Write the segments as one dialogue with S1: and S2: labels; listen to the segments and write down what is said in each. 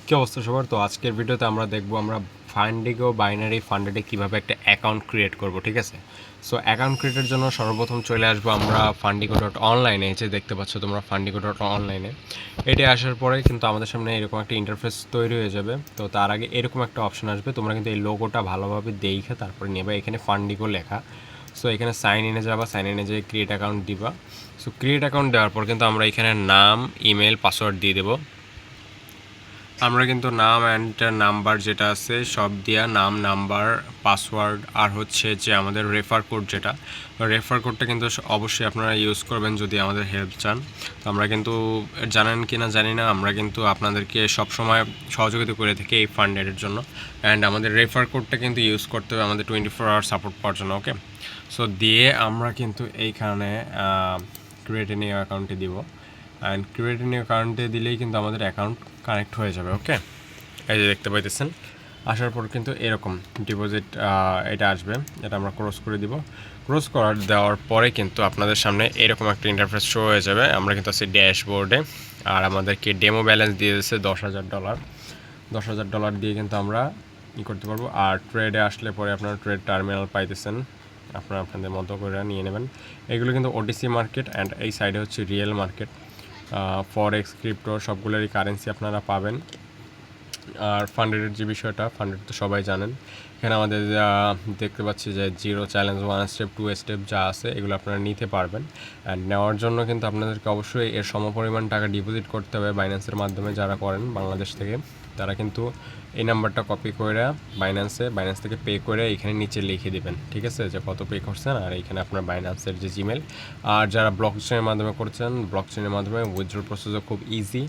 S1: কি অবস্থা সবার? তো আজকের ভিডিওতে আমরা দেখব আমরা ফান্ডিগো বাইনারি ফান্ডে কীভাবে একটা অ্যাকাউন্ট ক্রিয়েট করব, ঠিক আছে? সো অ্যাকাউন্ট ক্রিয়েটের জন্য সর্বপ্রথম চলে আসবো আমরা fandigo.online যে দেখতে পাচ্ছ তোমরা fandigo.online এটি আসার পরে কিন্তু আমাদের সামনে এরকম একটা ইন্টারফেস তৈরি হয়ে যাবে। তো তার আগে এরকম একটা অপশন আসবে, তোমরা কিন্তু এই লোগোটা ভালোভাবে দেখে তারপরে নেবে। এখানে ফান্ডিগো লেখা, সো এখানে সাইন ইনে যাবা, সাইন ইনে যেয়ে ক্রিয়েট অ্যাকাউন্ট দিবা। সো ক্রিয়েট অ্যাকাউন্ট দেওয়ার পর কিন্তু আমরা এখানে নাম, ইমেল, পাসওয়ার্ড দিয়ে দেবো। আমরা কিন্তু নাম অ্যান্ড নাম্বার যেটা আছে সব দিয়া, নাম, নাম্বার, পাসওয়ার্ড আর হচ্ছে যে আমাদের রেফার কোড, যেটা রেফার কোডটা কিন্তু অবশ্যই আপনারা ইউজ করবেন যদি আমাদের হেল্প চান। তো আমরা কিন্তু জানেন কি না জানি না, আমরা কিন্তু আপনাদেরকে সবসময় সহযোগিতা করে থাকি এই ফান্ডের জন্য। অ্যান্ড আমাদের রেফার কোডটা কিন্তু ইউজ করতে হবে আমাদের 24 আওয়ার সাপোর্ট পাওয়ার জন্য। ওকে, সো দিয়ে আমরা কিন্তু এইখানে ক্রিয়েট নিউ অ্যাকাউন্টে দিব। অ্যান্ড ক্রিয়েট নিউ অ্যাকাউন্টে দিলেই কিন্তু আমাদের অ্যাকাউন্ট কানেক্ট হয়ে যাবে। ওকে, এই যে দেখতে পাইতেছেন, আসার পর কিন্তু এরকম ডিপোজিট এটা আসবে, এটা আমরা ক্রস করে দিব। ক্রস দেওয়ার পরে কিন্তু আপনাদের সামনে এরকম একটা ইন্টারফেস শো হয়ে যাবে। আমরা কিন্তু আছি ড্যাশবোর্ডে, আর আমাদেরকে ডেমো ব্যালেন্স দিয়ে দিচ্ছে $10,000। $10,000 দিয়ে কিন্তু আমরা করতে পারবো। আর ট্রেডে আসলে পরে আপনারা ট্রেড টার্মিনাল পাইতেছেন, আপনারা আপনাদের মতো করে নিয়ে নেবেন। এগুলো কিন্তু ওটিসি মার্কেট, অ্যান্ড এই সাইডে হচ্ছে রিয়েল মার্কেট। ফরেক্স, ক্রিপ্টো সবগুলোরই কারেন্সি আপনারা পাবেন। আর ফান্ডের যে বিষয়টা, ফান্ডেড তো সবাই জানেন। এখানে আমাদের দেখতে পাচ্ছি যে 0 চ্যালেঞ্জ, 1 স্টেপ, 2 স্টেপ যা আছে এগুলো আপনারা নিতে পারবেন। অ্যান্ড নেওয়ার জন্য কিন্তু আপনাদেরকে অবশ্যই এর সমপরিমাণ টাকা ডিপোজিট করতে হবে বাইন্যান্সের মাধ্যমে। যারা করেন বাংলাদেশ থেকে, তারা কিন্তু এই নাম্বারটা কপি করে বাইন্যান্স থেকে পে করে এখানে নিচে লিখে দিবেন, ঠিক আছে, যে কত পে করছেন। আর এখানে আপনার বাইন্যান্সের যে জিমেল। আর যারা ব্লক চেনের মাধ্যমে করছেন, ব্লক চেনের মাধ্যমে উইথড্রল প্রসেসও খুব ইজি।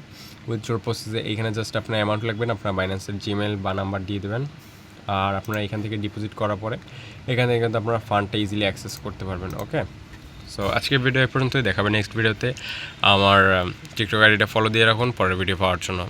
S1: উইথড্রল প্রসেসে এখানে জাস্ট আপনার অ্যামাউন্ট লাগবেন, আপনার বাইন্যান্সের জিমেল বা নাম্বার দিয়ে দেবেন। আর আপনারা এখান থেকে ডিপোজিট করার পরে এখান থেকে কিন্তু আপনারা ফান্ডটা ইজিলি অ্যাক্সেস করতে পারবেন। ওকে, সো আজকের ভিডিও এ পর্যন্তই, দেখাবেন নেক্সট ভিডিওতে। আমার টিকটক আইডিটা ফলো দিয়ে রাখুন পরের ভিডিও পাওয়ার জন্য।